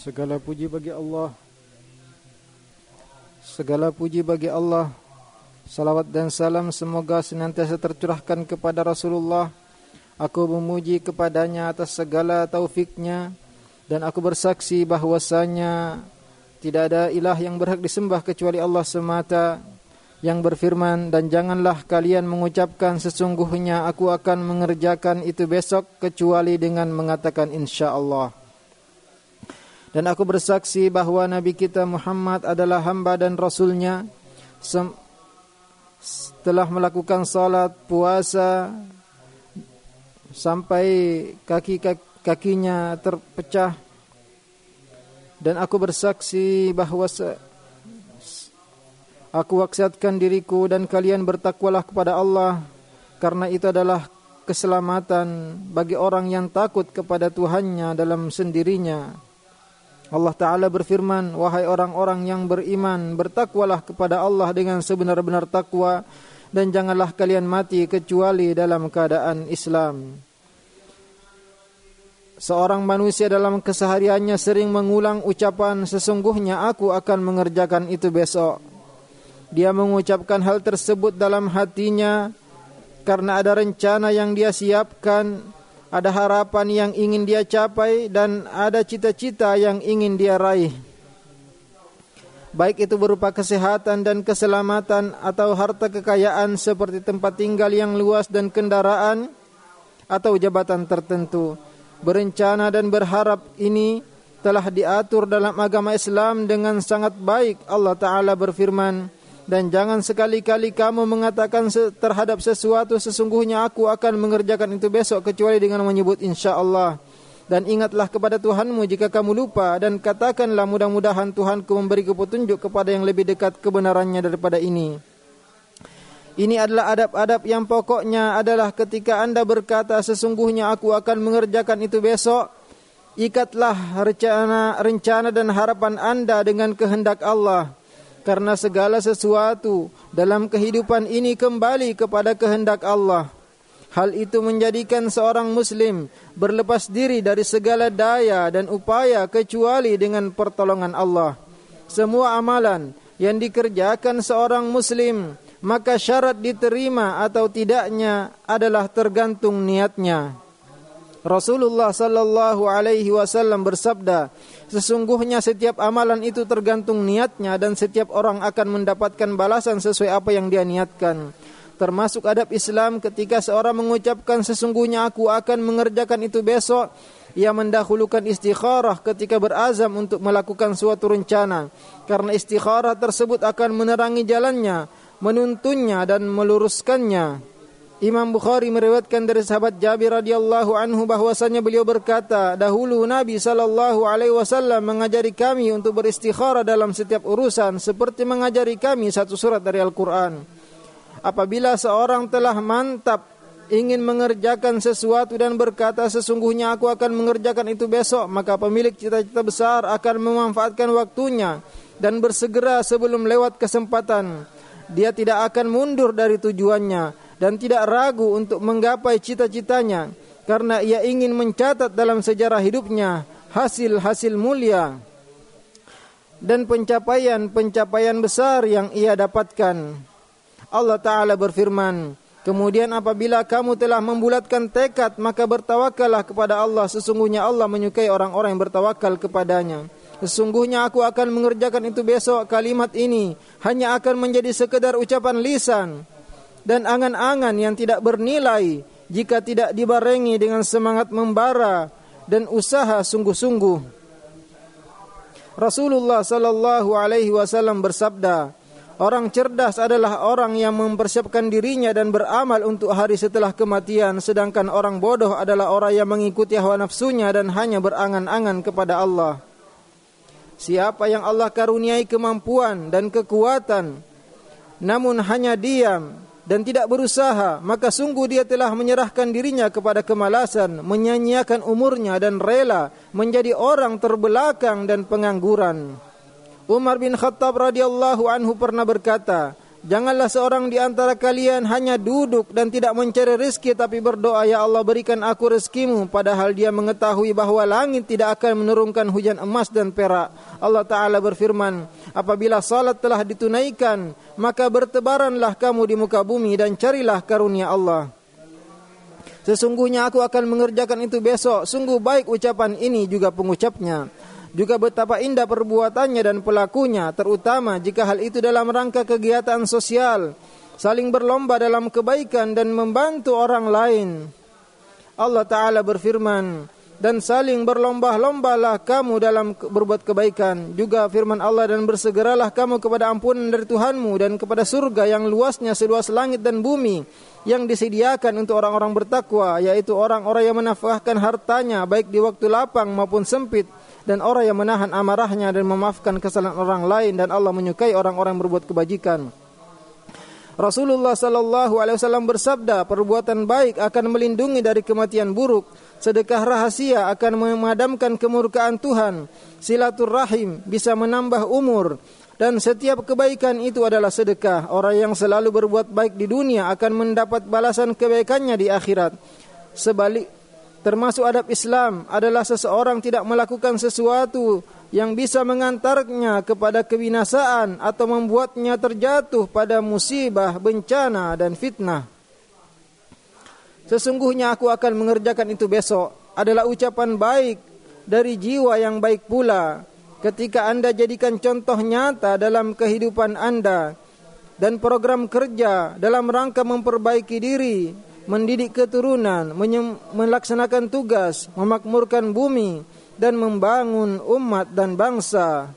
Segala puji bagi Allah. Segala puji bagi Allah. Salawat dan salam semoga senantiasa tercurahkan kepada Rasulullah. Aku memuji kepadanya atas segala taufiknya, dan aku bersaksi bahwasanya tidak ada ilah yang berhak disembah kecuali Allah semata, yang berfirman, dan janganlah kalian mengucapkan sesungguhnya aku akan mengerjakan itu besok kecuali dengan mengatakan insyaallah. Dan aku bersaksi bahwa Nabi kita Muhammad adalah hamba dan Rasulnya. Setelah melakukan salat, puasa, sampai kakinya terpecah. Dan aku bersaksi bahwa aku wasiatkan diriku dan kalian bertakwalah kepada Allah, karena itu adalah keselamatan bagi orang yang takut kepada Tuhannya dalam sendirinya. Allah Ta'ala berfirman, wahai orang-orang yang beriman, bertakwalah kepada Allah dengan sebenar-benar takwa, dan janganlah kalian mati kecuali dalam keadaan Islam. Seorang manusia dalam kesehariannya sering mengulang ucapan, sesungguhnya aku akan mengerjakan itu besok. Dia mengucapkan hal tersebut dalam hatinya karena ada rencana yang dia siapkan, ada harapan yang ingin dia capai, dan ada cita-cita yang ingin dia raih. Baik itu berupa kesehatan dan keselamatan atau harta kekayaan seperti tempat tinggal yang luas dan kendaraan atau jabatan tertentu. Berencana dan berharap ini telah diatur dalam agama Islam dengan sangat baik. Allah Ta'ala berfirman, dan jangan sekali-kali kamu mengatakan terhadap sesuatu, sesungguhnya aku akan mengerjakan itu besok, kecuali dengan menyebut insyaallah. Dan ingatlah kepada Tuhanmu jika kamu lupa, dan katakanlah mudah-mudahan Tuhanku memberi petunjuk kepada yang lebih dekat kebenarannya daripada ini. Ini adalah adab-adab yang pokoknya adalah ketika Anda berkata sesungguhnya aku akan mengerjakan itu besok, ikatlah rencana dan harapan Anda dengan kehendak Allah. Karena segala sesuatu dalam kehidupan ini kembali kepada kehendak Allah. Hal itu menjadikan seorang muslim berlepas diri dari segala daya dan upaya kecuali dengan pertolongan Allah. Semua amalan yang dikerjakan seorang muslim, maka syarat diterima atau tidaknya adalah tergantung niatnya. Rasulullah sallallahu alaihi wasallam bersabda, sesungguhnya setiap amalan itu tergantung niatnya, dan setiap orang akan mendapatkan balasan sesuai apa yang dia niatkan. Termasuk adab Islam ketika seorang mengucapkan sesungguhnya aku akan mengerjakan itu besok, ia mendahulukan istikharah ketika berazam untuk melakukan suatu rencana, karena istikharah tersebut akan menerangi jalannya, menuntunnya dan meluruskannya. Imam Bukhari meriwayatkan dari sahabat Jabir radhiyallahu anhu bahwasanya beliau berkata, dahulu Nabi sallallahu alaihi wasallam mengajari kami untuk beristikharah dalam setiap urusan seperti mengajari kami satu surat dari Al-Qur'an. Apabila seorang telah mantap ingin mengerjakan sesuatu dan berkata sesungguhnya aku akan mengerjakan itu besok, maka pemilik cita-cita besar akan memanfaatkan waktunya dan bersegera sebelum lewat kesempatan. Dia tidak akan mundur dari tujuannya dan tidak ragu untuk menggapai cita-citanya, karena ia ingin mencatat dalam sejarah hidupnya hasil-hasil mulia dan pencapaian-pencapaian besar yang ia dapatkan. Allah Ta'ala berfirman, kemudian apabila kamu telah membulatkan tekad, maka bertawakallah kepada Allah. Sesungguhnya Allah menyukai orang-orang yang bertawakal kepadanya. Sesungguhnya aku akan mengerjakan itu besok. Kalimat ini hanya akan menjadi sekedar ucapan lisan dan angan-angan yang tidak bernilai jika tidak dibarengi dengan semangat membara dan usaha sungguh-sungguh. Rasulullah sallallahu alaihi wasallam bersabda, orang cerdas adalah orang yang mempersiapkan dirinya dan beramal untuk hari setelah kematian, sedangkan orang bodoh adalah orang yang mengikuti hawa nafsunya dan hanya berangan-angan kepada Allah. Siapa yang Allah karuniai kemampuan dan kekuatan, namun hanya diam dan tidak berusaha, maka sungguh dia telah menyerahkan dirinya kepada kemalasan, menyanyiakan umurnya dan rela menjadi orang terbelakang dan pengangguran. Umar bin Khattab radhiyallahu anhu pernah berkata, Janganlah seorang di antara kalian hanya duduk dan tidak mencari rezeki, tapi berdoa, ya Allah berikan aku rezekimu, padahal dia mengetahui bahwa langit tidak akan menurunkan hujan emas dan perak. Allah Ta'ala berfirman, apabila salat telah ditunaikan, maka bertebaranlah kamu di muka bumi dan carilah karunia Allah. Sesungguhnya aku akan mengerjakan itu besok. Sungguh baik ucapan ini juga pengucapnya. Juga betapa indah perbuatannya dan pelakunya, terutama jika hal itu dalam rangka kegiatan sosial, saling berlomba dalam kebaikan dan membantu orang lain. Allah Ta'ala berfirman, dan saling berlomba-lombalah kamu dalam berbuat kebaikan. Juga firman Allah, dan bersegeralah kamu kepada ampunan dari Tuhanmu dan kepada surga yang luasnya seluas langit dan bumi, yang disediakan untuk orang-orang bertakwa, yaitu orang-orang yang menafkahkan hartanya baik di waktu lapang maupun sempit, dan orang yang menahan amarahnya dan memaafkan kesalahan orang lain, dan Allah menyukai orang-orang yang berbuat kebajikan. Rasulullah sallallahu alaihi wasallam bersabda, perbuatan baik akan melindungi dari kematian buruk, sedekah rahasia akan memadamkan kemurkaan Tuhan, silaturrahim bisa menambah umur, dan setiap kebaikan itu adalah sedekah. Orang yang selalu berbuat baik di dunia akan mendapat balasan kebaikannya di akhirat. Termasuk adab Islam adalah seseorang tidak melakukan sesuatu yang bisa mengantarnya kepada kebinasaan atau membuatnya terjatuh pada musibah, bencana dan fitnah. Sesungguhnya aku akan mengerjakan itu besok adalah ucapan baik dari jiwa yang baik pula. Ketika Anda jadikan contoh nyata dalam kehidupan Anda dan program kerja dalam rangka memperbaiki diri, mendidik keturunan, melaksanakan tugas, memakmurkan bumi, dan membangun umat dan bangsa.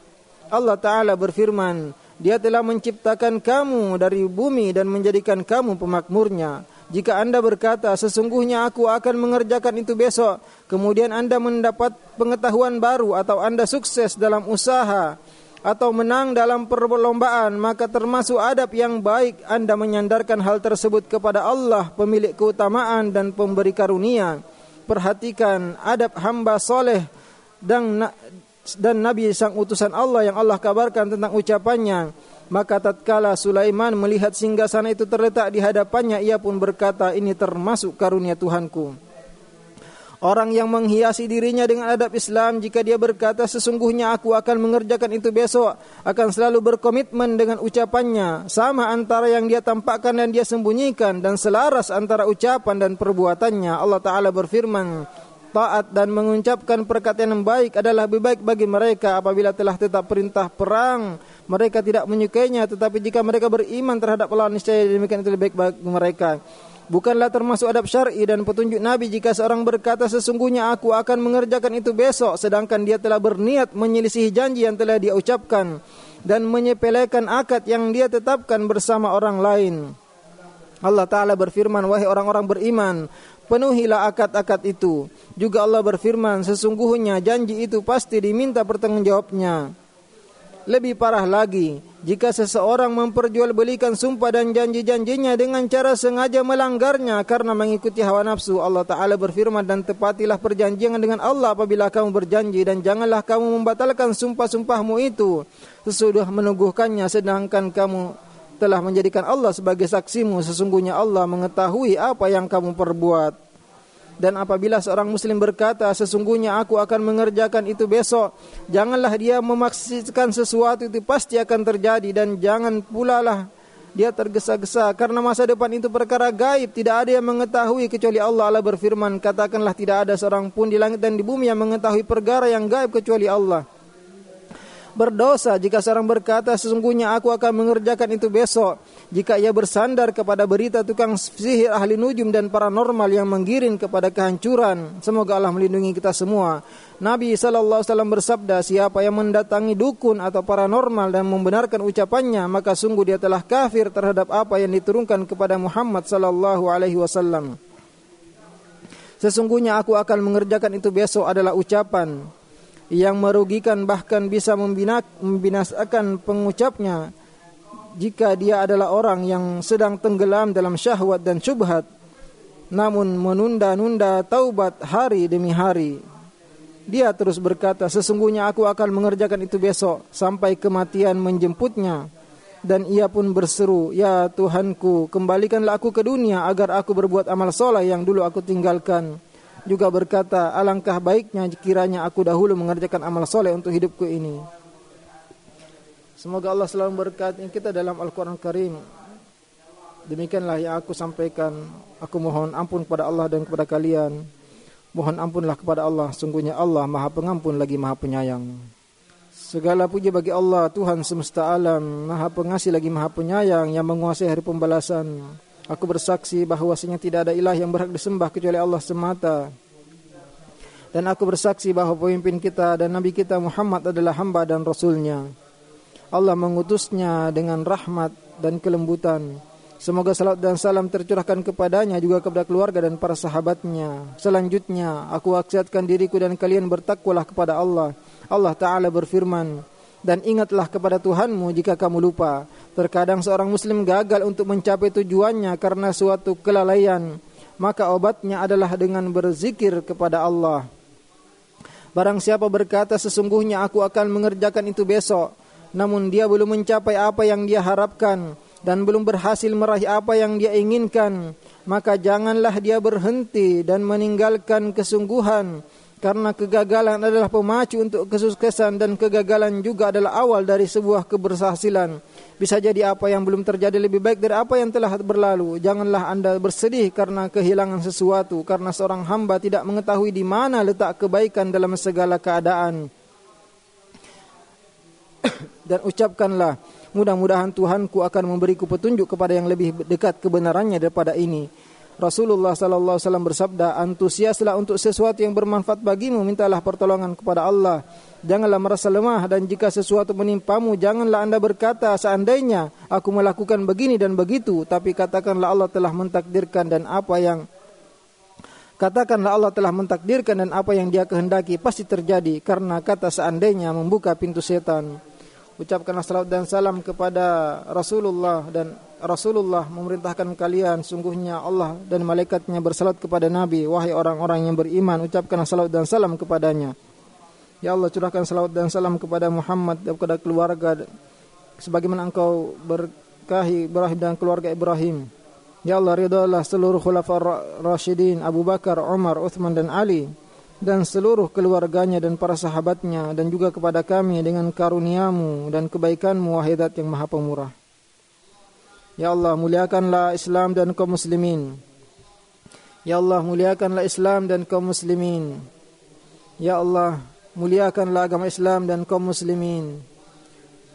Allah Ta'ala berfirman, Dia telah menciptakan kamu dari bumi dan menjadikan kamu pemakmurnya. Jika Anda berkata, sesungguhnya aku akan mengerjakan itu besok, kemudian Anda mendapat pengetahuan baru, atau Anda sukses dalam usaha, atau menang dalam perlombaan, maka termasuk adab yang baik Anda menyandarkan hal tersebut kepada Allah, pemilik keutamaan dan pemberi karunia. Perhatikan adab hamba soleh dan Nabi sang utusan Allah yang Allah kabarkan tentang ucapannya. Maka tatkala Sulaiman melihat singgasana itu terletak di hadapannya, ia pun berkata, ini termasuk karunia Tuhanku. Orang yang menghiasi dirinya dengan adab Islam, jika dia berkata sesungguhnya aku akan mengerjakan itu besok, akan selalu berkomitmen dengan ucapannya, sama antara yang dia tampakkan dan dia sembunyikan, dan selaras antara ucapan dan perbuatannya. Allah Ta'ala berfirman, taat dan mengucapkan perkataan yang baik adalah lebih baik bagi mereka. Apabila telah tetap perintah perang, mereka tidak menyukainya, tetapi jika mereka beriman terhadap Allah, niscaya demikian itu lebih baik bagi mereka. Bukanlah termasuk adab syar'i dan petunjuk Nabi jika seorang berkata sesungguhnya aku akan mengerjakan itu besok, sedangkan dia telah berniat menyelisihi janji yang telah dia ucapkan dan menyepelekan akad yang dia tetapkan bersama orang lain. Allah Ta'ala berfirman, wahai orang-orang beriman, penuhilah akad-akad itu. Juga Allah berfirman, sesungguhnya janji itu pasti diminta pertanggungjawabnya. Lebih parah lagi, jika seseorang memperjualbelikan sumpah dan janji-janjinya dengan cara sengaja melanggarnya karena mengikuti hawa nafsu. Allah Ta'ala berfirman, dan tepatilah perjanjian dengan Allah apabila kamu berjanji, dan janganlah kamu membatalkan sumpah-sumpahmu itu sesudah meneguhkannya, sedangkan kamu telah menjadikan Allah sebagai saksimu. Sesungguhnya Allah mengetahui apa yang kamu perbuat. Dan apabila seorang muslim berkata sesungguhnya aku akan mengerjakan itu besok, janganlah dia memaksudkan sesuatu itu pasti akan terjadi, dan jangan pula lah dia tergesa-gesa, karena masa depan itu perkara gaib, tidak ada yang mengetahui kecuali Allah. Allah berfirman, katakanlah tidak ada seorang pun di langit dan di bumi yang mengetahui perkara yang gaib kecuali Allah. Berdosa jika seorang berkata sesungguhnya aku akan mengerjakan itu besok, jika ia bersandar kepada berita tukang sihir, ahli nujum dan paranormal yang menggiring kepada kehancuran. Semoga Allah melindungi kita semua. Nabi SAW bersabda, siapa yang mendatangi dukun atau paranormal dan membenarkan ucapannya, maka sungguh dia telah kafir terhadap apa yang diturunkan kepada Muhammad SAW. Sesungguhnya aku akan mengerjakan itu besok adalah ucapan yang merugikan, bahkan bisa membinasakan pengucapnya jika dia adalah orang yang sedang tenggelam dalam syahwat dan syubhat, namun menunda-nunda taubat hari demi hari. Dia terus berkata, sesungguhnya aku akan mengerjakan itu besok sampai kematian menjemputnya. Dan ia pun berseru, "Ya Tuhanku, kembalikanlah aku ke dunia agar aku berbuat amal soleh yang dulu aku tinggalkan." Juga berkata, "Alangkah baiknya kiranya aku dahulu mengerjakan amal soleh untuk hidupku ini." Semoga Allah selalu memberkati kita dalam Al-Quran Karim. Demikianlah yang aku sampaikan. Aku mohon ampun kepada Allah dan kepada kalian. Mohon ampunlah kepada Allah. Sungguhnya Allah Maha Pengampun lagi Maha Penyayang. Segala puji bagi Allah, Tuhan semesta alam, Maha Pengasih lagi Maha Penyayang, yang menguasai hari pembalasan. Aku bersaksi bahwasanya tidak ada ilah yang berhak disembah kecuali Allah semata. Dan aku bersaksi bahwa pemimpin kita dan Nabi kita Muhammad adalah hamba dan Rasulnya. Allah mengutusnya dengan rahmat dan kelembutan. Semoga salat dan salam tercurahkan kepadanya, juga kepada keluarga dan para sahabatnya. Selanjutnya, aku wasiatkan diriku dan kalian bertakwalah kepada Allah. Allah Ta'ala berfirman, "Dan ingatlah kepada Tuhanmu jika kamu lupa." Terkadang seorang muslim gagal untuk mencapai tujuannya karena suatu kelalaian, maka obatnya adalah dengan berzikir kepada Allah. Barang siapa berkata, "Sesungguhnya aku akan mengerjakan itu besok," namun dia belum mencapai apa yang dia harapkan dan belum berhasil meraih apa yang dia inginkan, maka janganlah dia berhenti dan meninggalkan kesungguhan, karena kegagalan adalah pemacu untuk kesuksesan dan kegagalan juga adalah awal dari sebuah keberhasilan. Bisa jadi apa yang belum terjadi lebih baik dari apa yang telah berlalu. Janganlah Anda bersedih karena kehilangan sesuatu, karena seorang hamba tidak mengetahui di mana letak kebaikan dalam segala keadaan. Dan ucapkanlah, "Mudah-mudahan Tuhanku akan memberiku petunjuk kepada yang lebih dekat kebenarannya daripada ini." Rasulullah sallallahu alaihi wasallam bersabda, "Antusiaslah untuk sesuatu yang bermanfaat bagimu, mintalah pertolongan kepada Allah. Janganlah merasa lemah, dan jika sesuatu menimpamu, janganlah Anda berkata, 'Seandainya aku melakukan begini dan begitu,' tapi katakanlah Allah telah mentakdirkan dan apa yang Dia kehendaki pasti terjadi, karena kata seandainya membuka pintu setan." Ucapkanlah salat dan salam kepada Rasulullah, dan Rasulullah memerintahkan kalian, sungguhnya Allah dan malaikatnya bersalat kepada Nabi. Wahai orang-orang yang beriman, ucapkanlah salat dan salam kepadanya. Ya Allah, curahkan salat dan salam kepada Muhammad dan kepada keluarga, sebagaimana Engkau berkahi Ibrahim dan keluarga Ibrahim. Ya Allah, ridhalah seluruh khulafaur rasyidin Abu Bakar, Umar, Uthman dan Ali, dan seluruh keluarganya dan para sahabatnya, dan juga kepada kami dengan karuniamu dan kebaikanmu, wahai Zat yang Maha Pemurah. Ya Allah, muliakanlah Islam dan kaum muslimin. Ya Allah, muliakanlah Islam dan kaum muslimin. Ya Allah, muliakanlah agama Islam dan kaum muslimin.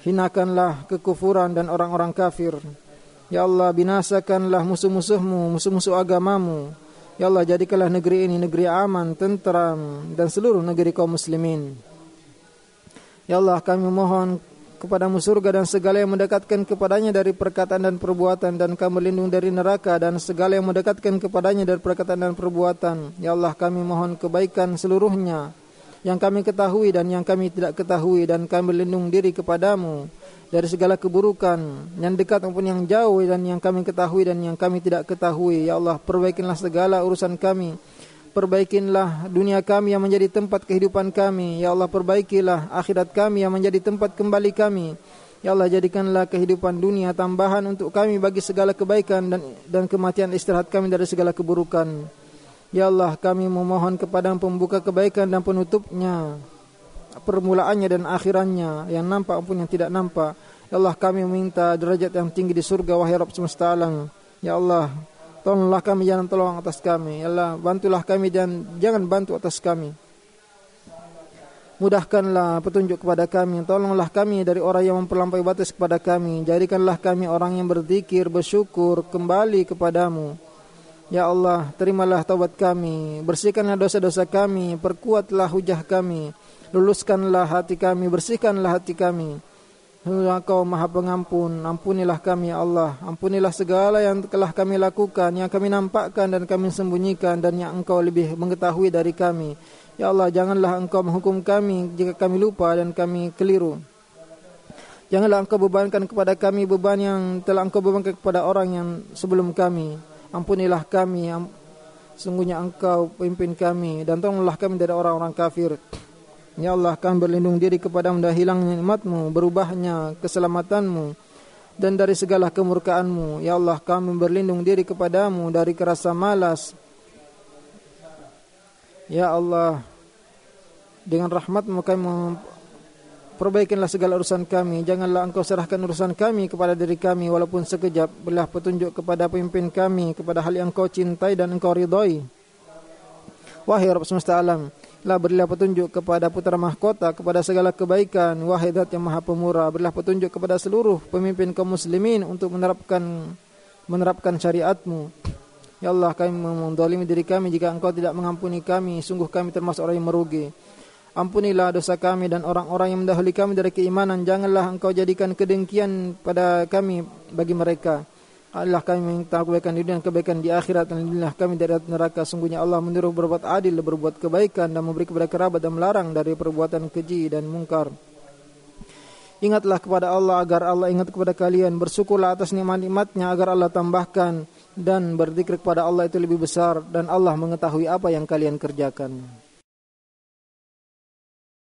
Hinakanlah kekufuran dan orang-orang kafir. Ya Allah, binasakanlah musuh-musuhmu, musuh-musuh agamamu. Ya Allah, jadikanlah negeri ini negeri aman, tentram, dan seluruh negeri kaum muslimin. Ya Allah, kami mohon kepadamu surga dan segala yang mendekatkan kepadanya dari perkataan dan perbuatan, dan kami berlindung dari neraka dan segala yang mendekatkan kepadanya dari perkataan dan perbuatan. Ya Allah, kami mohon kebaikan seluruhnya, yang kami ketahui dan yang kami tidak ketahui, dan kami berlindung diri kepadamu dari segala keburukan yang dekat maupun yang jauh, dan yang kami ketahui dan yang kami tidak ketahui. Ya Allah, perbaikinlah segala urusan kami. Perbaikilah dunia kami yang menjadi tempat kehidupan kami. Ya Allah, perbaikilah akhirat kami yang menjadi tempat kembali kami. Ya Allah, jadikanlah kehidupan dunia tambahan untuk kami bagi segala kebaikan, dan kematian istirahat kami dari segala keburukan. Ya Allah, kami memohon kepada pembuka kebaikan dan penutupnya, permulaannya dan akhirannya, yang nampak maupun yang tidak nampak. Ya Allah, kami meminta derajat yang tinggi di surga, wahai Rabb semesta alam. Ya Allah, tolonglah kami, jangan tolong atas kami. Ya Allah, bantulah kami dan jangan bantu atas kami. Mudahkanlah petunjuk kepada kami. Tolonglah kami dari orang yang memperlampaui batas kepada kami. Jadikanlah kami orang yang berzikir, bersyukur, kembali kepadamu. Ya Allah, terimalah taubat kami. Bersihkanlah dosa-dosa kami. Perkuatlah hujah kami. Luluskanlah hati kami. Bersihkanlah hati kami. Engkau Maha Pengampun, ampunilah kami ya Allah. Ampunilah segala yang telah kami lakukan, yang kami nampakkan dan kami sembunyikan, dan yang Engkau lebih mengetahui dari kami. Ya Allah, janganlah Engkau menghukum kami jika kami lupa dan kami keliru. Janganlah Engkau bebankan kepada kami beban yang telah Engkau bebankan kepada orang yang sebelum kami. Ampunilah kami, sungguhnya Engkau pemimpin kami, dan tolonglah kami dari orang-orang kafir. Ya Allah, kami berlindung diri kepadamu dari hilangnya nikmat-Mu, berubahnya keselamatan-Mu, dan dari segala kemurkaan-Mu. Ya Allah, kami berlindung diri kepada-Mu dari rasa malas. Ya Allah, dengan rahmat-Mu kami perbaikanlah segala urusan kami. Janganlah Engkau serahkan urusan kami kepada diri kami walaupun sekejap. Berilah petunjuk kepada pemimpin kami, kepada hal yang Engkau cintai dan Engkau ridhai. Wahai Rabb semesta alam, berilah petunjuk kepada putra mahkota, kepada segala kebaikan. Wahai Zat yang Maha Pemurah, berilah petunjuk kepada seluruh pemimpin kaum muslimin untuk menerapkan syariat-Mu. Ya Allah, kami menzalimi diri kami jika Engkau tidak mengampuni kami. Sungguh kami termasuk orang yang merugi. Ampunilah dosa kami dan orang-orang yang mendahului kami dari keimanan. Janganlah Engkau jadikan kedengkian pada kami bagi mereka. Allah, kami minta kebaikan di dunia dan kebaikan di akhirat. Alhamdulillah kami dari neraka. Sungguhnya Allah menyuruh berbuat adil, berbuat kebaikan dan memberi kepada kerabat dan melarang dari perbuatan keji dan mungkar. Ingatlah kepada Allah agar Allah ingat kepada kalian. Bersyukurlah atas nikmat-nikmatnya agar Allah tambahkan. Dan berzikir kepada Allah itu lebih besar. Dan Allah mengetahui apa yang kalian kerjakan.